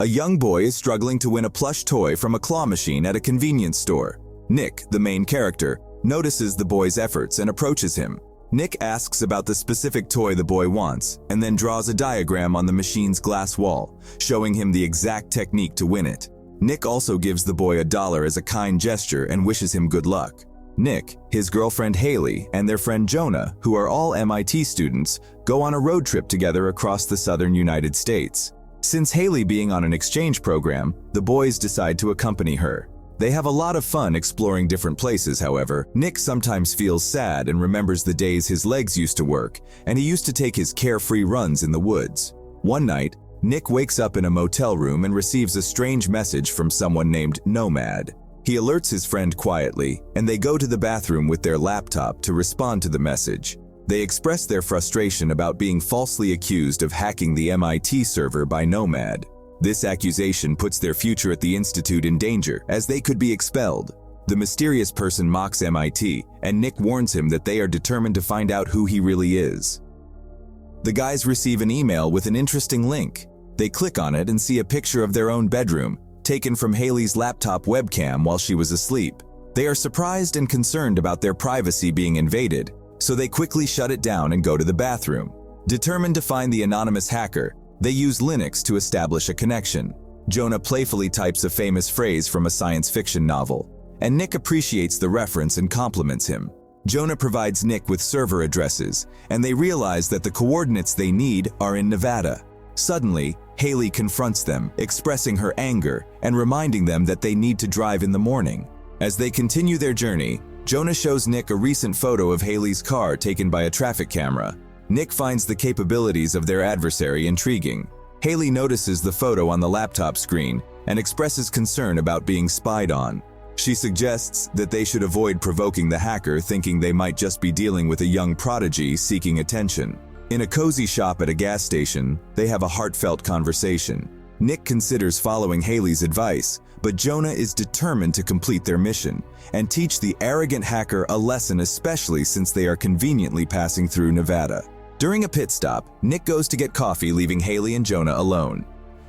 A young boy is struggling to win a plush toy from a claw machine at a convenience store. Nick, the main character, notices the boy's efforts and approaches him. Nick asks about the specific toy the boy wants, and then draws a diagram on the machine's glass wall, showing him the exact technique to win it. Nick also gives the boy $1 as a kind gesture and wishes him good luck. Nick, his girlfriend Haley, and their friend Jonah, who are all MIT students, go on a road trip together across the southern United States. Since Haley being on an exchange program, the boys decide to accompany her. They have a lot of fun exploring different places, however. Nick sometimes feels sad and remembers the days his legs used to work, and he used to take his carefree runs in the woods. One night, Nick wakes up in a motel room and receives a strange message from someone named Nomad. He alerts his friend quietly, and they go to the bathroom with their laptop to respond to the message. They express their frustration about being falsely accused of hacking the MIT server by Nomad. This accusation puts their future at the institute in danger, as they could be expelled. The mysterious person mocks MIT, and Nick warns him that they are determined to find out who he really is. The guys receive an email with an interesting link. They click on it and see a picture of their own bedroom, taken from Haley's laptop webcam while she was asleep. They are surprised and concerned about their privacy being invaded, so they quickly shut it down and go to the bathroom. Determined to find the anonymous hacker, they use Linux to establish a connection. Jonah playfully types a famous phrase from a science fiction novel, and Nick appreciates the reference and compliments him. Jonah provides Nick with server addresses, and they realize that the coordinates they need are in Nevada. Suddenly, Haley confronts them, expressing her anger and reminding them that they need to drive in the morning. As they continue their journey, Jonah shows Nick a recent photo of Haley's car taken by a traffic camera. Nick finds the capabilities of their adversary intriguing. Haley notices the photo on the laptop screen and expresses concern about being spied on. She suggests that they should avoid provoking the hacker, thinking they might just be dealing with a young prodigy seeking attention. In a cozy shop at a gas station, they have a heartfelt conversation. Nick considers following Haley's advice, but Jonah is determined to complete their mission and teach the arrogant hacker a lesson, especially since they are conveniently passing through Nevada. During a pit stop, Nick goes to get coffee, leaving Haley and Jonah alone.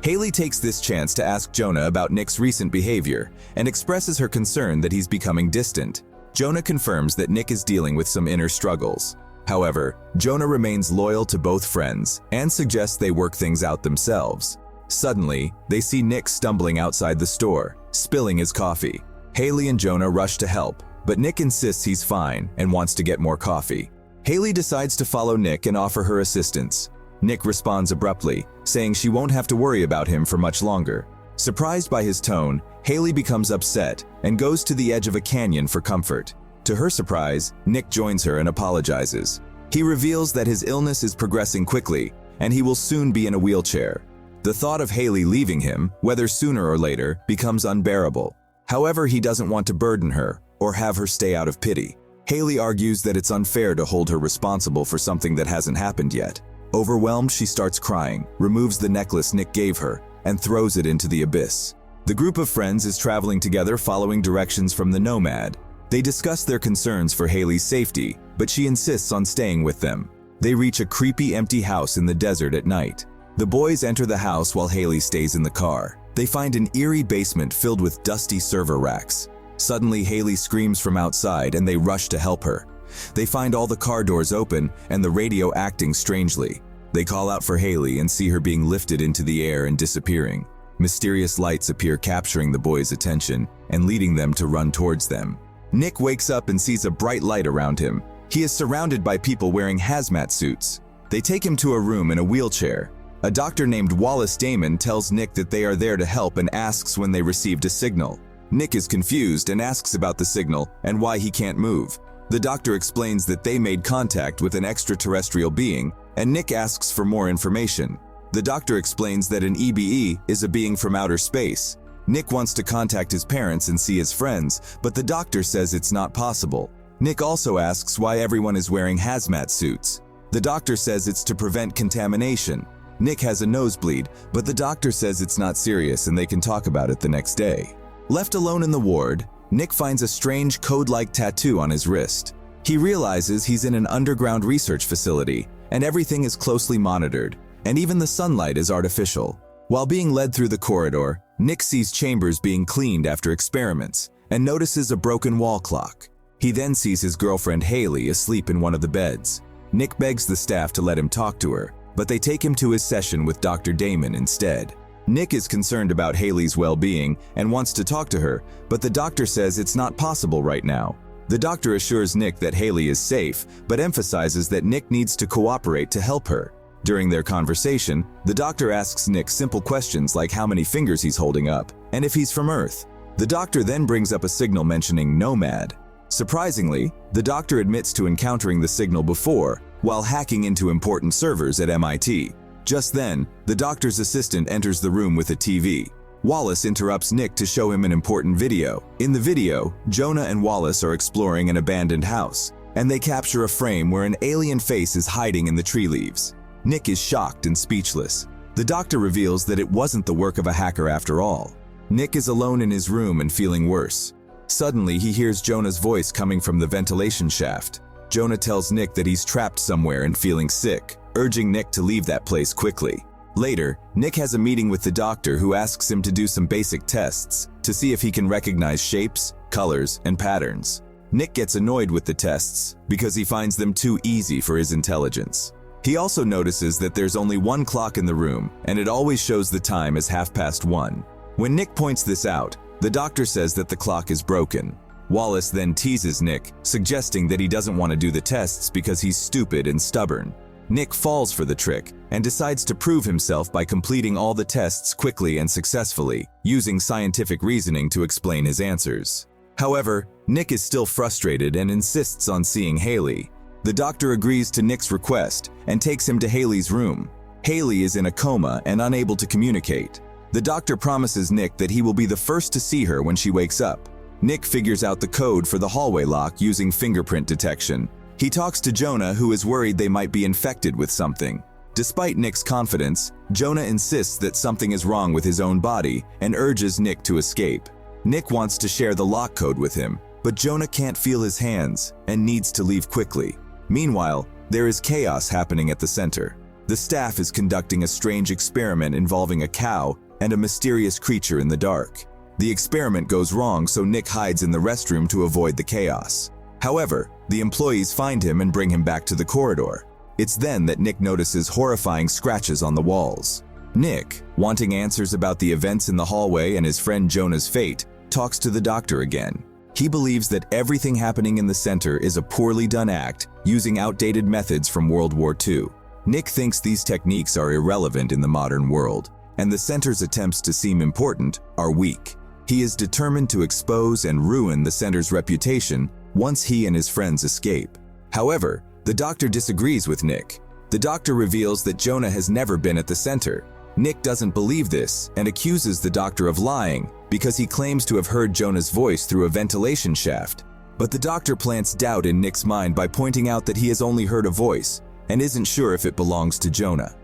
Haley takes this chance to ask Jonah about Nick's recent behavior and expresses her concern that he's becoming distant. Jonah confirms that Nick is dealing with some inner struggles. However, Jonah remains loyal to both friends and suggests they work things out themselves. Suddenly, they see Nick stumbling outside the store, spilling his coffee. Haley and Jonah rush to help, but Nick insists he's fine and wants to get more coffee. Haley decides to follow Nick and offer her assistance. Nick responds abruptly, saying she won't have to worry about him for much longer. Surprised by his tone, Haley becomes upset and goes to the edge of a canyon for comfort. To her surprise, Nick joins her and apologizes. He reveals that his illness is progressing quickly, and he will soon be in a wheelchair. The thought of Haley leaving him, whether sooner or later, becomes unbearable. However, he doesn't want to burden her or have her stay out of pity. Haley argues that it's unfair to hold her responsible for something that hasn't happened yet. Overwhelmed, she starts crying, removes the necklace Nick gave her, and throws it into the abyss. The group of friends is traveling together, following directions from the Nomad. They discuss their concerns for Haley's safety, but she insists on staying with them. They reach a creepy, empty house in the desert at night. The boys enter the house while Haley stays in the car. They find an eerie basement filled with dusty server racks. Suddenly, Haley screams from outside and they rush to help her. They find all the car doors open and the radio acting strangely. They call out for Haley and see her being lifted into the air and disappearing. Mysterious lights appear, capturing the boys' attention and leading them to run towards them. Nick wakes up and sees a bright light around him. He is surrounded by people wearing hazmat suits. They take him to a room in a wheelchair. A doctor named Wallace Damon tells Nick that they are there to help and asks when they received a signal. Nick is confused and asks about the signal and why he can't move. The doctor explains that they made contact with an extraterrestrial being, and Nick asks for more information. The doctor explains that an EBE is a being from outer space. Nick wants to contact his parents and see his friends, but the doctor says it's not possible. Nick also asks why everyone is wearing hazmat suits. The doctor says it's to prevent contamination. Nick has a nosebleed, but the doctor says it's not serious and they can talk about it the next day. Left alone in the ward, Nick finds a strange code-like tattoo on his wrist. He realizes he's in an underground research facility, and everything is closely monitored, and even the sunlight is artificial. While being led through the corridor, Nick sees chambers being cleaned after experiments and notices a broken wall clock. He then sees his girlfriend Haley asleep in one of the beds. Nick begs the staff to let him talk to her, but they take him to his session with Dr. Damon instead. Nick is concerned about Haley's well-being and wants to talk to her, but the doctor says it's not possible right now. The doctor assures Nick that Haley is safe, but emphasizes that Nick needs to cooperate to help her. During their conversation, the doctor asks Nick simple questions like how many fingers he's holding up and if he's from Earth. The doctor then brings up a signal mentioning Nomad. Surprisingly, the doctor admits to encountering the signal before while hacking into important servers at MIT. Just then, the doctor's assistant enters the room with a TV. Wallace interrupts Nick to show him an important video. In the video, Jonah and Wallace are exploring an abandoned house, and they capture a frame where an alien face is hiding in the tree leaves. Nick is shocked and speechless. The doctor reveals that it wasn't the work of a hacker after all. Nick is alone in his room and feeling worse. Suddenly, he hears Jonah's voice coming from the ventilation shaft. Jonah tells Nick that he's trapped somewhere and feeling sick, urging Nick to leave that place quickly. Later, Nick has a meeting with the doctor who asks him to do some basic tests to see if he can recognize shapes, colors, and patterns. Nick gets annoyed with the tests because he finds them too easy for his intelligence. He also notices that there's only one clock in the room, and it always shows the time as 1:30. When Nick points this out, the doctor says that the clock is broken. Wallace then teases Nick, suggesting that he doesn't want to do the tests because he's stupid and stubborn. Nick falls for the trick and decides to prove himself by completing all the tests quickly and successfully, using scientific reasoning to explain his answers. However, Nick is still frustrated and insists on seeing Haley. The doctor agrees to Nick's request and takes him to Haley's room. Haley is in a coma and unable to communicate. The doctor promises Nick that he will be the first to see her when she wakes up. Nick figures out the code for the hallway lock using fingerprint detection. He talks to Jonah, who is worried they might be infected with something. Despite Nick's confidence, Jonah insists that something is wrong with his own body and urges Nick to escape. Nick wants to share the lock code with him, but Jonah can't feel his hands and needs to leave quickly. Meanwhile, there is chaos happening at the center. The staff is conducting a strange experiment involving a cow and a mysterious creature in the dark. The experiment goes wrong, so Nick hides in the restroom to avoid the chaos. However, the employees find him and bring him back to the corridor. It's then that Nick notices horrifying scratches on the walls. Nick, wanting answers about the events in the hallway and his friend Jonah's fate, talks to the doctor again. He believes that everything happening in the center is a poorly done act using outdated methods from World War II. Nick thinks these techniques are irrelevant in the modern world, and the center's attempts to seem important are weak. He is determined to expose and ruin the center's reputation once he and his friends escape. However, the doctor disagrees with Nick. The doctor reveals that Jonah has never been at the center. Nick doesn't believe this and accuses the doctor of lying because he claims to have heard Jonah's voice through a ventilation shaft. But the doctor plants doubt in Nick's mind by pointing out that he has only heard a voice and isn't sure if it belongs to Jonah.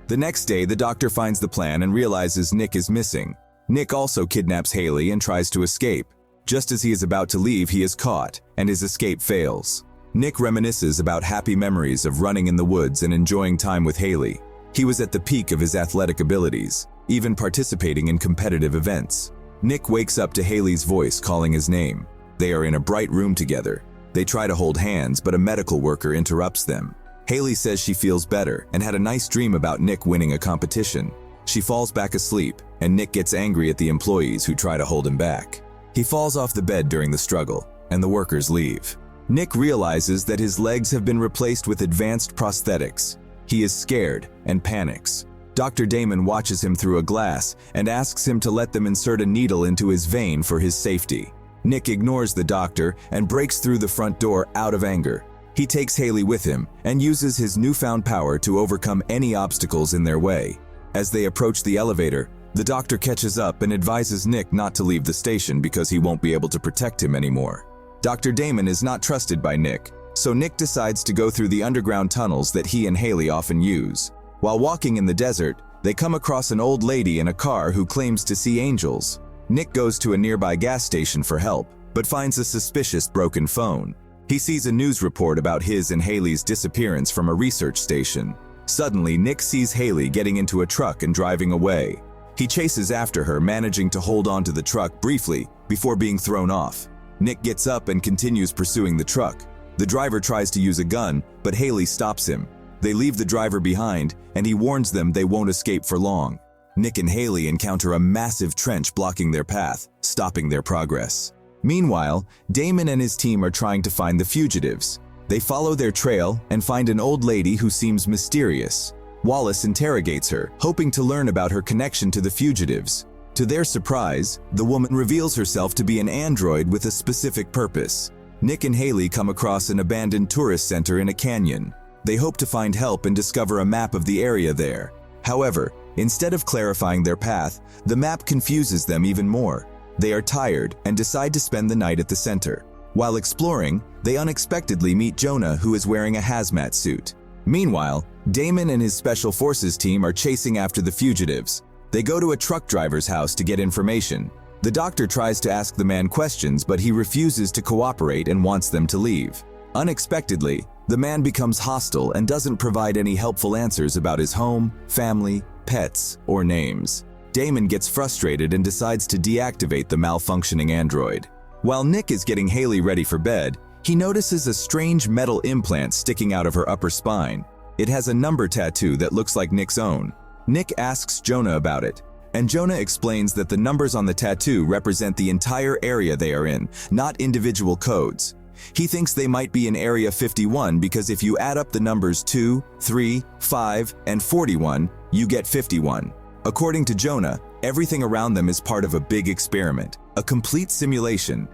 The next day, the doctor finds the plan and realizes Nick is missing. Nick also kidnaps Haley and tries to escape. Just as he is about to leave, he is caught, and his escape fails. Nick reminisces about happy memories of running in the woods and enjoying time with Haley. He was at the peak of his athletic abilities, even participating in competitive events. Nick wakes up to Haley's voice calling his name. They are in a bright room together. They try to hold hands, but a medical worker interrupts them. Haley says she feels better and had a nice dream about Nick winning a competition. She falls back asleep, and Nick gets angry at the employees who try to hold him back. He falls off the bed during the struggle, and the workers leave. Nick realizes that his legs have been replaced with advanced prosthetics. He is scared and panics. Dr. Damon watches him through a glass and asks him to let them insert a needle into his vein for his safety. Nick ignores the doctor and breaks through the front door out of anger. He takes Haley with him and uses his newfound power to overcome any obstacles in their way. As they approach the elevator, the doctor catches up and advises Nick not to leave the station because he won't be able to protect him anymore. Dr. Damon is not trusted by Nick, so Nick decides to go through the underground tunnels that he and Haley often use. While walking in the desert, they come across an old lady in a car who claims to see angels. Nick goes to a nearby gas station for help, but finds a suspicious broken phone. He sees a news report about his and Haley's disappearance from a research station. Suddenly, Nick sees Haley getting into a truck and driving away. He chases after her, managing to hold onto the truck briefly before being thrown off. Nick gets up and continues pursuing the truck. The driver tries to use a gun, but Haley stops him. They leave the driver behind, and he warns them they won't escape for long. Nick and Haley encounter a massive trench blocking their path, stopping their progress. Meanwhile, Damon and his team are trying to find the fugitives. They follow their trail and find an old lady who seems mysterious. Wallace interrogates her, hoping to learn about her connection to the fugitives. To their surprise, the woman reveals herself to be an android with a specific purpose. Nick and Haley come across an abandoned tourist center in a canyon. They hope to find help and discover a map of the area there. However, instead of clarifying their path, the map confuses them even more. They are tired and decide to spend the night at the center. While exploring, they unexpectedly meet Jonah, who is wearing a hazmat suit. Meanwhile, Damon and his special forces team are chasing after the fugitives. They go to a truck driver's house to get information. The doctor tries to ask the man questions, but he refuses to cooperate and wants them to leave. Unexpectedly, the man becomes hostile and doesn't provide any helpful answers about his home, family, pets, or names. Damon gets frustrated and decides to deactivate the malfunctioning android. While Nick is getting Haley ready for bed, he notices a strange metal implant sticking out of her upper spine. It has a number tattoo that looks like Nick's own. Nick asks Jonah about it, and Jonah explains that the numbers on the tattoo represent the entire area they are in, not individual codes. He thinks they might be in Area 51 because if you add up the numbers 2, 3, 5, and 41, you get 51. According to Jonah, everything around them is part of a big experiment, a complete simulation.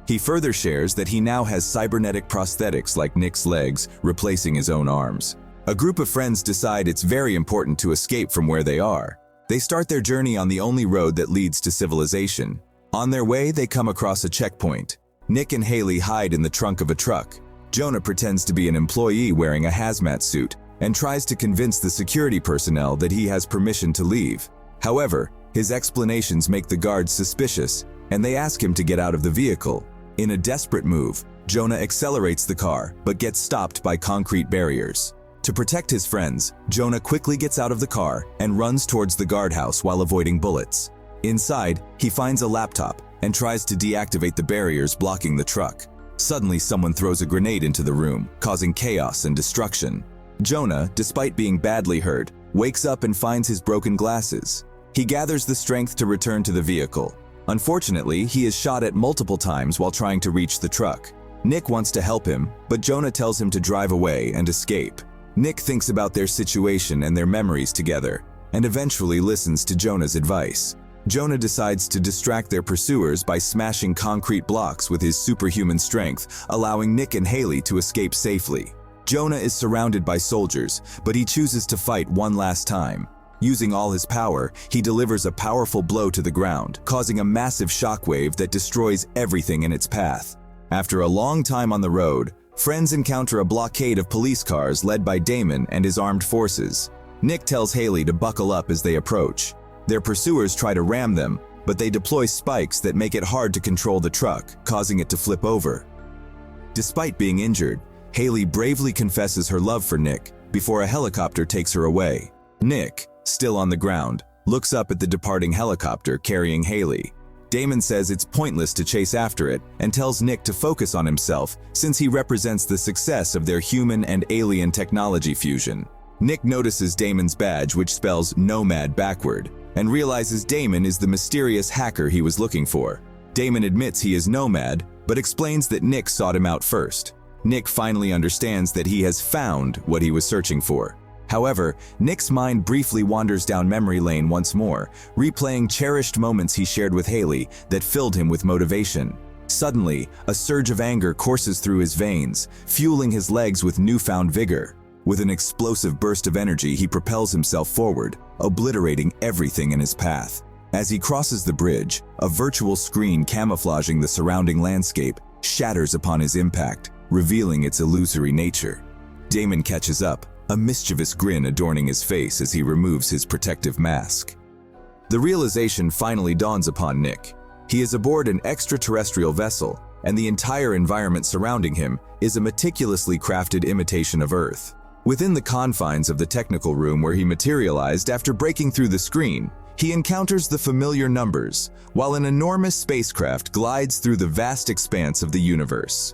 He further shares that he now has cybernetic prosthetics like Nick's legs, replacing his own arms. A group of friends decide it's very important to escape from where they are. They start their journey on the only road that leads to civilization. On their way, they come across a checkpoint. Nick and Haley hide in the trunk of a truck. Jonah pretends to be an employee wearing a hazmat suit and tries to convince the security personnel that he has permission to leave. However, his explanations make the guards suspicious, and they ask him to get out of the vehicle. In a desperate move, Jonah accelerates the car, but gets stopped by concrete barriers. To protect his friends, Jonah quickly gets out of the car and runs towards the guardhouse while avoiding bullets. Inside, he finds a laptop and tries to deactivate the barriers blocking the truck. Suddenly, someone throws a grenade into the room, causing chaos and destruction. Jonah, despite being badly hurt, wakes up and finds his broken glasses. He gathers the strength to return to the vehicle. Unfortunately, he is shot at multiple times while trying to reach the truck. Nick wants to help him, but Jonah tells him to drive away and escape. Nick thinks about their situation and their memories together, and eventually listens to Jonah's advice. Jonah decides to distract their pursuers by smashing concrete blocks with his superhuman strength, allowing Nick and Haley to escape safely. Jonah is surrounded by soldiers, but he chooses to fight one last time. Using all his power, he delivers a powerful blow to the ground, causing a massive shockwave that destroys everything in its path. After a long time on the road, friends encounter a blockade of police cars led by Damon and his armed forces. Nick tells Haley to buckle up as they approach. Their pursuers try to ram them, but they deploy spikes that make it hard to control the truck, causing it to flip over. Despite being injured, Haley bravely confesses her love for Nick before a helicopter takes her away. Nick, still on the ground, looks up at the departing helicopter carrying Haley. Damon says it's pointless to chase after it and tells Nick to focus on himself since he represents the success of their human and alien technology fusion. Nick notices Damon's badge, which spells Nomad backward, and realizes Damon is the mysterious hacker he was looking for. Damon admits he is Nomad, but explains that Nick sought him out first. Nick finally understands that he has found what he was searching for. However, Nick's mind briefly wanders down memory lane once more, replaying cherished moments he shared with Haley that filled him with motivation. Suddenly, a surge of anger courses through his veins, fueling his legs with newfound vigor. With an explosive burst of energy, he propels himself forward, obliterating everything in his path. As he crosses the bridge, a virtual screen camouflaging the surrounding landscape shatters upon his impact, revealing its illusory nature. Damon catches up, a mischievous grin adorning his face as he removes his protective mask. The realization finally dawns upon Nick. He is aboard an extraterrestrial vessel, and the entire environment surrounding him is a meticulously crafted imitation of Earth. Within the confines of the technical room where he materialized after breaking through the screen, he encounters the familiar numbers, while an enormous spacecraft glides through the vast expanse of the universe.